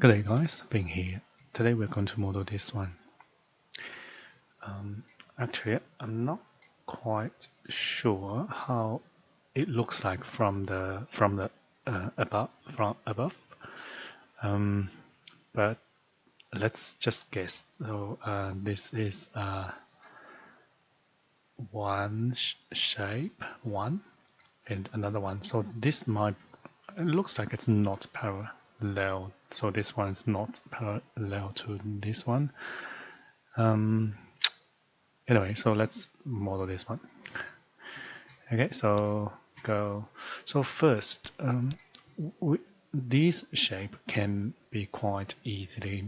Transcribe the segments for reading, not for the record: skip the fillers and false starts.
Good day guys, being here. Today we're going to model this one. Actually, I'm not quite sure how it looks like from the above. But let's just guess. So this is one shape, one, and another one. So this might, it looks like it's not parallel. So this one is not parallel to this one. Anyway, so let's model this one. Okay, so go. So first, this shape can be quite easily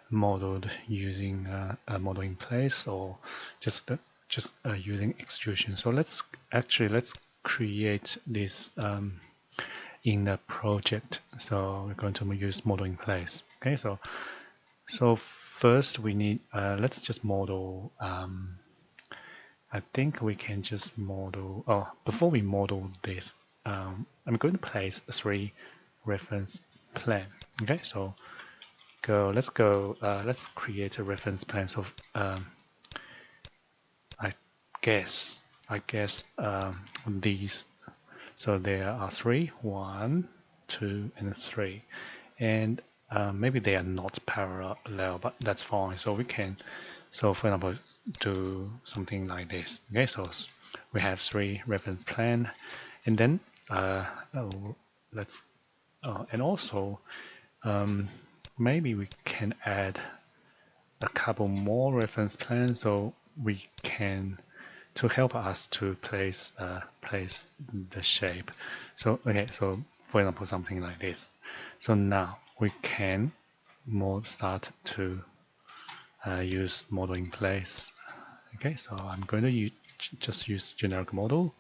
modeled using a modeling place or just using extrusion. So let's create this in the project. So we're going to use modeling place. Okay, so first we need let's just model. I think we can just model. Oh, before we model this, I'm going to place 3 reference plan. Okay, so let's create a reference plan. So I guess these. So there are 3, 1, 2, and 3, and maybe they are not parallel, but that's fine. So we can, so for example, do something like this. Okay, so we have 3 reference plan, and then let's and also maybe we can add a couple more reference plans so we can to help us to place the shape. So okay, so for example something like this. So now we can start to use model in place. Okay, so I'm going to just use generic model,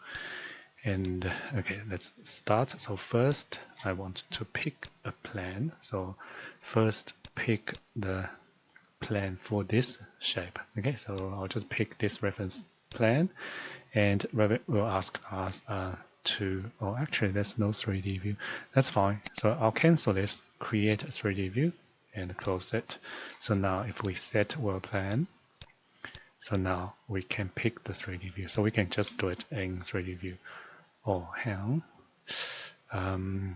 and okay, let's start. So first I want to pick a plan. So first pick the plan for this shape. Okay, so I'll just pick this reference plan, and Revit will ask us to, oh actually there's no 3D view, that's fine. So I'll cancel this, create a 3D view and close it. So now if we set world plan, so now we can pick the 3D view. So we can just do it in 3D view. Oh hang on.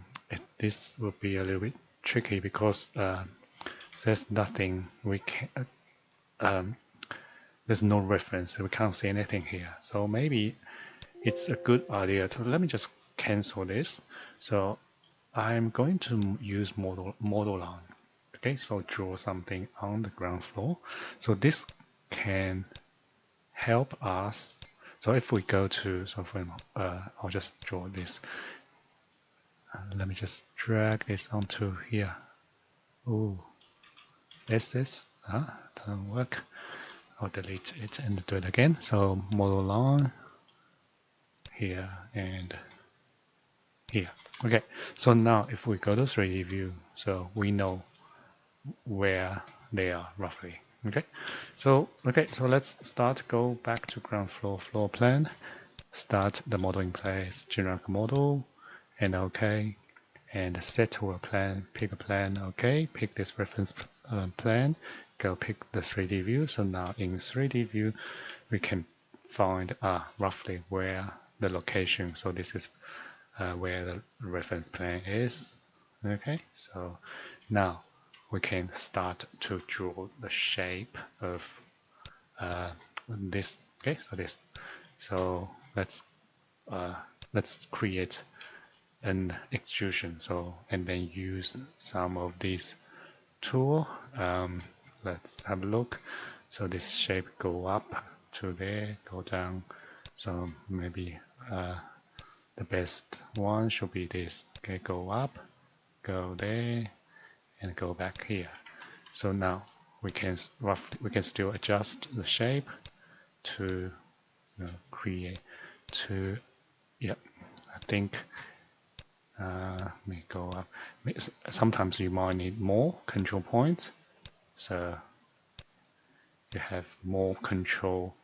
This will be a little bit tricky because there's nothing we can there's no reference, we can't see anything here. So maybe it's a good idea to let me just cancel this. So I'm going to use model line. Okay, so draw something on the ground floor. So this can help us. So if we go to, so for example, I'll just draw this. Let me just drag this onto here. Oh, is this? Doesn't work. I'll delete it and do it again. So model line here and here. Okay, so now if we go to 3D view, so we know where they are roughly. Okay, so let's start. Go back to ground floor plan. Start the model in place, generic model, and okay, and set world plan. Pick a plan. Okay, pick this reference plan. Go pick the 3D view. So now in 3D view, we can find roughly where the location. So this is where the reference plan is. Okay, so now we can start to draw the shape of this. Okay, so this. So let's create an extrusion. So and then use some of these tool. Let's have a look. So this shape go up to there, go down. So maybe the best one should be this. Okay, go up, go there, and go back here. So now we can still adjust the shape to create to. Yep, I think may go up. Sometimes you might need more control points, so you have more control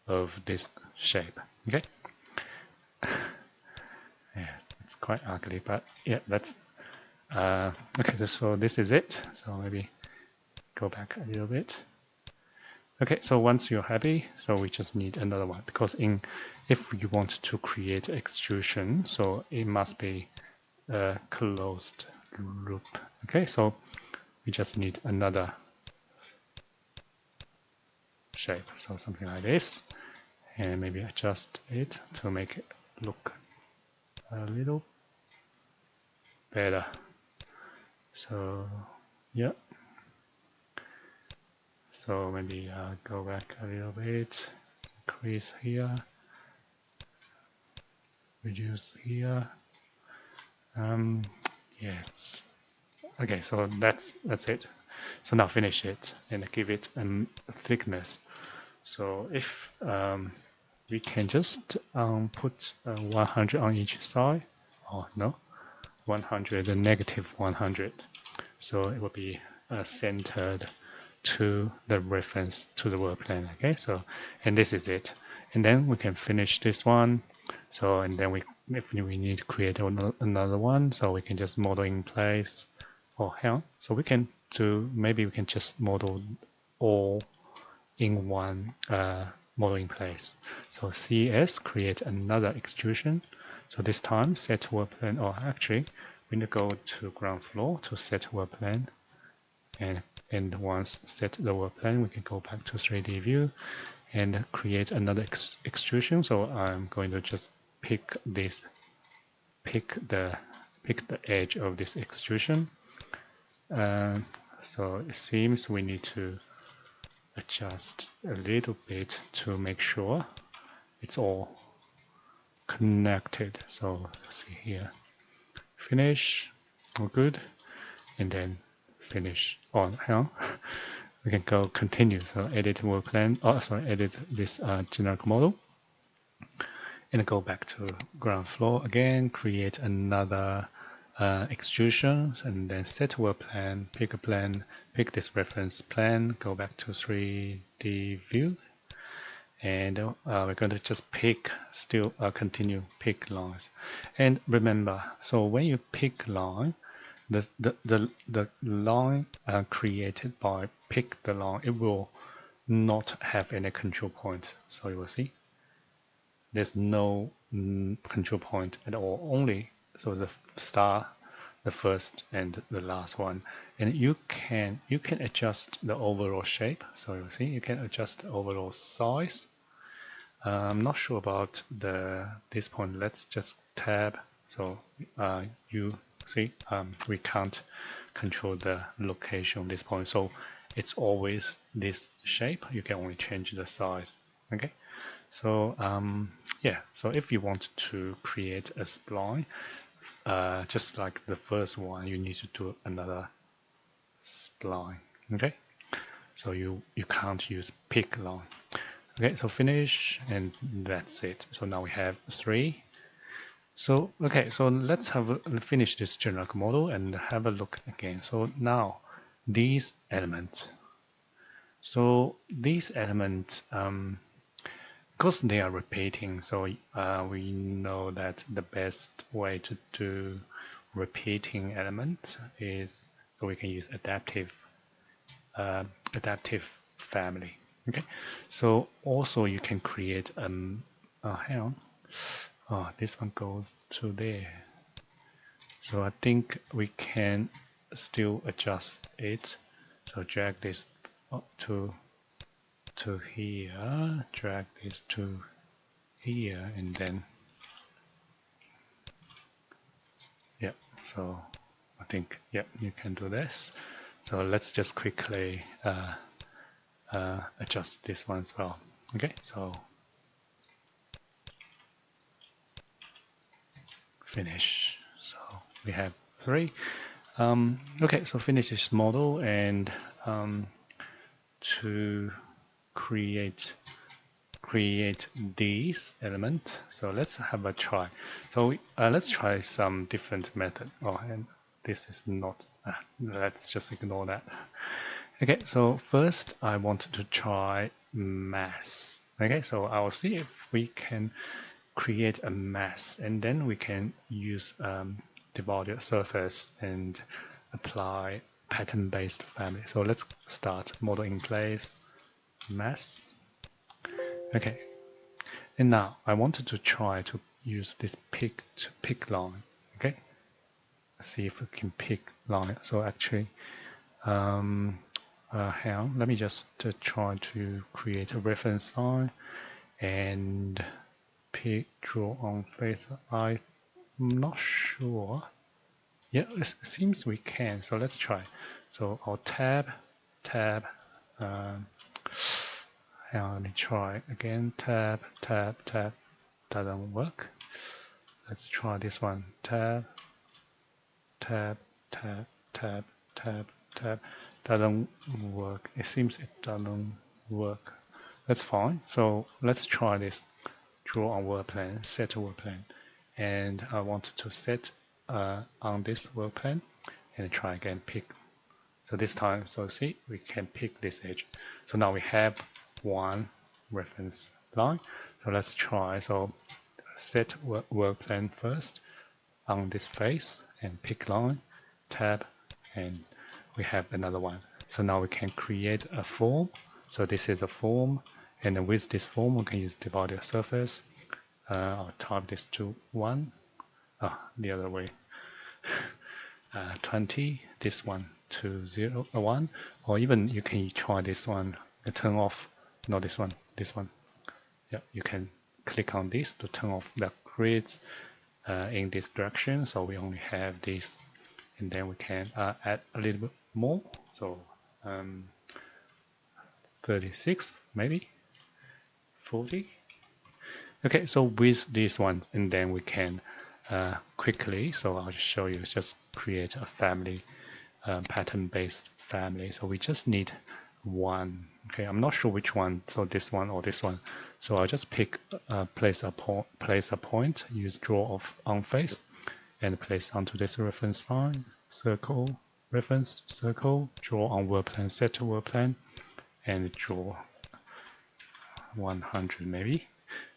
of this shape. Okay. Yeah, it's quite ugly, but yeah, Okay, so this is it. So maybe go back a little bit. Okay, so once you're happy, so we just need another one, because if you want to create extrusion, so it must be a closed loop. Okay, so we just need another shape, so something like this, and maybe adjust it to make it look a little better. So yeah, so maybe go back a little bit, increase here, reduce here. Yes. Okay, so that's it. So now finish it and give it a thickness. So if we can just put 100 on each side, or no, 100 and negative 100. So it will be centered to the reference to the work plane. Okay, so and this is it. And then we can finish this one. So and then if we need to create another one, so we can just model in place. Oh, hang on. So we can maybe we can just model all in one modeling place. So CS create another extrusion. So this time set work plane, or actually we need to go to ground floor to set work plane. And once set the work plane, we can go back to 3D view and create another extrusion. So I'm going to just pick the edge of this extrusion. So it seems we need to adjust a little bit to make sure it's all connected. So see here, finish, all good, and then finish on. We can go continue. So edit work plan. Oh, sorry, edit this generic model, and go back to ground floor again. Create another extrusion, and then set work plan. Pick a plan. Pick this reference plan. Go back to 3D view, and we're going to just pick continue pick lines. And remember, so when you pick line, the line created by pick the line, it will not have any control point. So you will see there's no control point at all, only so the star, the first and the last one. And you can adjust the overall shape. So you see you can adjust the overall size. I'm not sure about this point. Let's just tab. So you see we can't control the location of this point. So it's always this shape. You can only change the size. Okay. So yeah. So if you want to create a spline, just like the first one, you need to do another spline. Okay. So you can't use pick line. Okay, so finish, and that's it. So now we have 3. So okay, so let's finish this generic model and have a look again. So now these elements. So these elements, because they are repeating, so we know that the best way to do repeating elements is, so we can use adaptive family. Okay, so also you can create hang on. Oh, this one goes to there. So I think we can still adjust it. So drag this up to here, drag this to here, and then yeah. So I think yeah, you can do this. So let's just quickly adjust this one as well. Okay, so finish. So we have 3. Okay, so finish this model, and to create these element. So let's have a try. So let's try some different method. Oh, and this is not. Let's just ignore that. Okay, so first I want to try mass. Okay, so I'll see if we can create a mass, and then we can use develop surface and apply pattern-based family. So let's start model in place, mass. Okay, and now I wanted to try to use this pick line. Okay, let's see if we can pick line. So actually, hang on, let me just try to create a reference line and pick draw on face. I'm not sure. Yeah, it seems we can. So let's try. So I'll tab. Hang on, let me try again. Tab. Doesn't work. Let's try this one. Tab. Doesn't work. It seems it doesn't work. That's fine. So let's try this. Draw on work plane, set work plane. And I wanted to set on this work plane and try again, pick. So this time, so see, we can pick this edge. So now we have one reference line. So let's try. So set work plane first on this face and pick line, tab, and we have another one. So now we can create a form. So this is a form, and then with this form, we can use divided surface. I'll type this to 1. The other way. 20. This one to 0, 1, or even you can try this one. Turn off. No, this one. This one. Yeah, you can click on this to turn off the grids in this direction. So we only have this, and then we can add a little bit more. So 36 maybe 40. Okay, so with this one, and then we can quickly, so I'll just show you, just create a family, pattern-based family. So we just need one. Okay, I'm not sure which one, so this one or this one. So I'll just pick, place a point, use draw of on face, and place onto this reference line, circle, reference, circle, draw on work plane, set to work plane, and draw 100 maybe.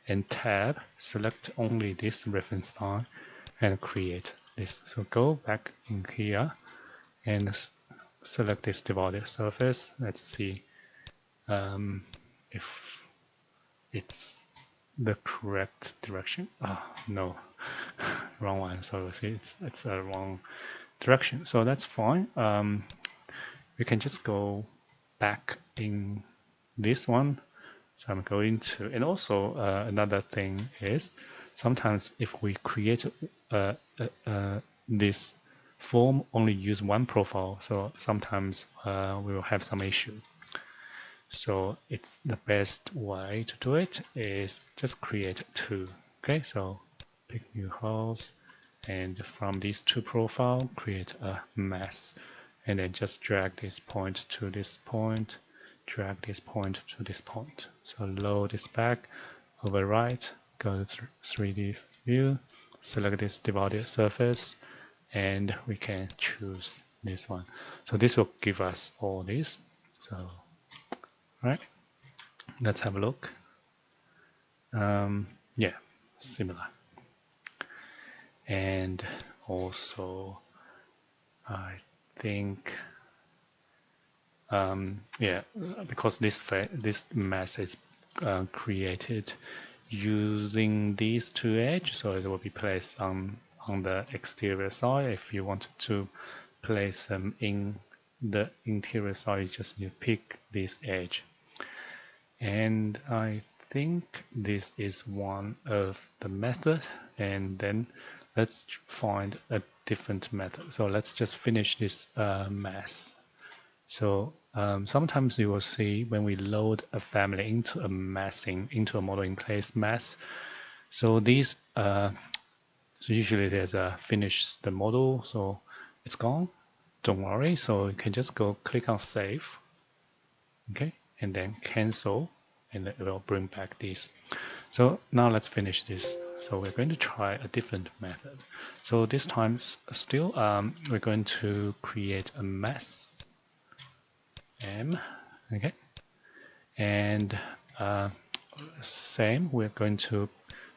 And tab, select only this reference line and create this. So go back in here and select this divided surface. Let's see if it's the correct direction. No, wrong one. So see, it's a wrong direction. So that's fine. We can just go back in this one. So I'm going to, and also another thing is, sometimes if we create this form, only use one profile, so sometimes we will have some issue. So it's the best way to do it is just create two. Okay, so pick new holes, and from these two profiles, create a mass, and then just drag this point to this point. Drag this point to this point. So load this back, overwrite, go to 3D view, select this divided surface, and we can choose this one. So this will give us all this. So, right, let's have a look. Yeah, similar. And also, I think yeah, because this mass is created using these two edges, so it will be placed on the exterior side. If you want to place them in the interior side, you just need to pick this edge. And I think this is one of the methods, and then let's find a different method. So let's just finish this mass. So sometimes you will see when we load a family into a model in place mass. So these, so usually there's a finish the model, so it's gone. Don't worry. So you can just go click on save, okay, and then cancel, and it will bring back this. So now let's finish this. So we're going to try a different method. So this time still, we're going to create a mass. M, okay, and same, we're going to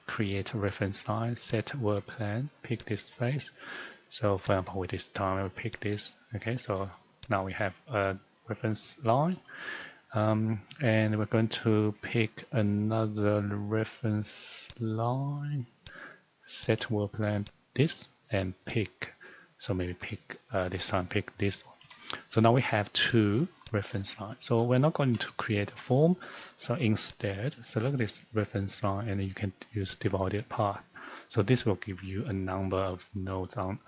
create a reference line, set work plan, pick this face. So for example, with this time, I'll pick this. Okay, so now we have a reference line. And we're going to pick another reference line, set work plan this, and pick, so maybe pick, this time pick this one. So now we have two reference lines. So we're not going to create a form. So instead, select this reference line and you can use divided path. So this will give you a number of nodes on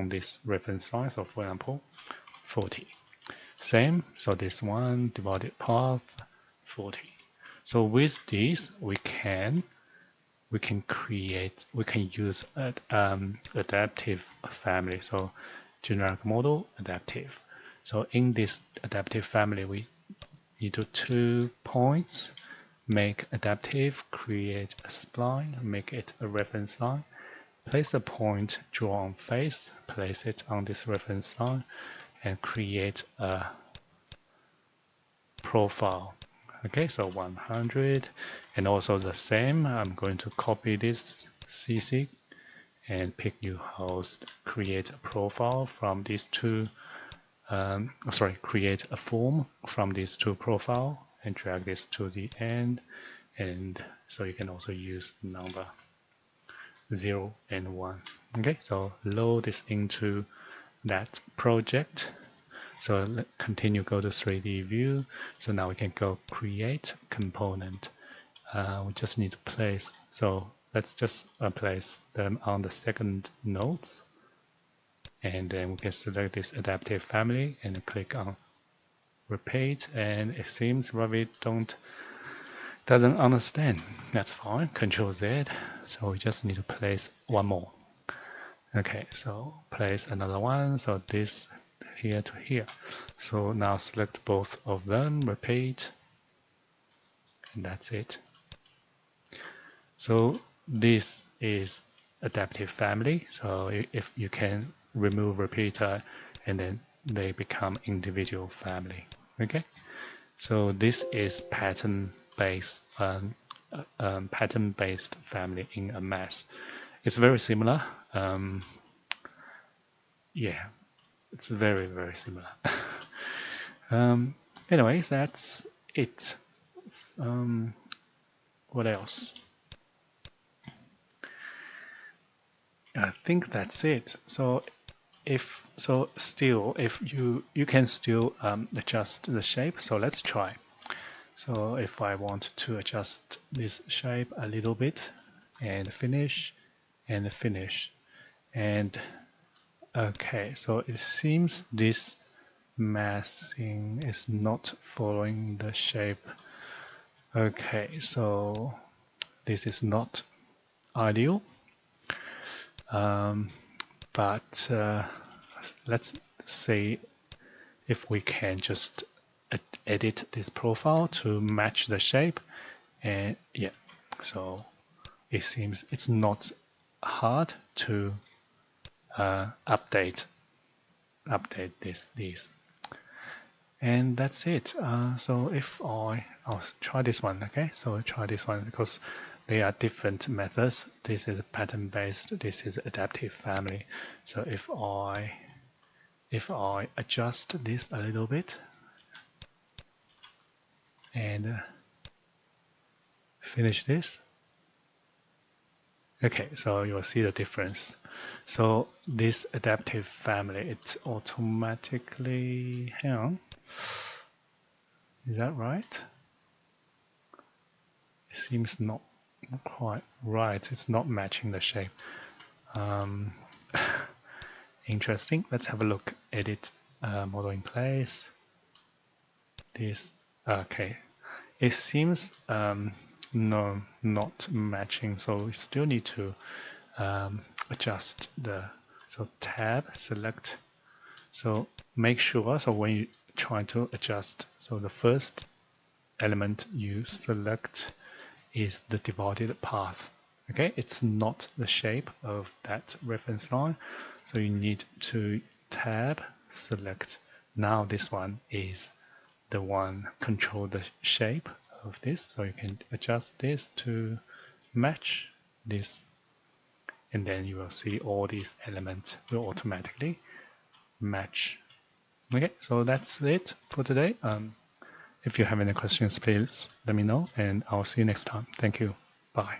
this reference line. So for example, 40. Same, so this one divided path 40. So with this, we can use adaptive family. So generic model, adaptive. So in this adaptive family, we need 2 points, make adaptive, create a spline, make it a reference line, place a point, draw on face, place it on this reference line, and create a profile. Okay, so 100, and also the same, I'm going to copy this CC and pick new host, create a profile from these two, create a form from these two profile and drag this to the end. And so you can also use number 0 and 1. Okay, so load this into that project. So let's continue, go to 3D view. So now we can go create component. We just need to place, so let's just place them on the second nodes. And then we can select this adaptive family and click on repeat. And it seems Revit doesn't understand. That's fine, Control Z. So we just need to place one more. Okay, so place another one. So this here to here. So now select both of them, repeat, and that's it. So this is adaptive family. So if you can remove repeater and then they become individual family. Okay, so this is pattern-based family in a mass. It's very similar. Yeah, it's very, very similar. Anyways, that's it. What else? I think that's it. So if you can still adjust the shape. So let's try. So if I want to adjust this shape a little bit and finish and finish, and okay, so it seems this massing is not following the shape. Okay, so this is not ideal, but let's see if we can just edit this profile to match the shape. And yeah, so it seems it's not hard to update these. And that's it. So if I'll try this one. Okay, so try this one because they are different methods. This is pattern based, this is adaptive family. So if I adjust this a little bit and finish this, okay, so you'll see the difference. So this adaptive family, it automatically, hang on, is that right? It seems not quite right. It's not matching the shape. Interesting. Let's have a look. Edit, model in place. This, okay. It seems no, not matching. So we still need to adjust the, so tab, select. So make sure, so when you try to adjust, so the first element you select is the divided path. Okay, it's not the shape of that reference line. So you need to tab, select. Now this one is the one control the shape of this. So you can adjust this to match this and then you will see all these elements will automatically match. Okay, so that's it for today. If you have any questions, please let me know, and I'll see you next time. Thank you. Bye.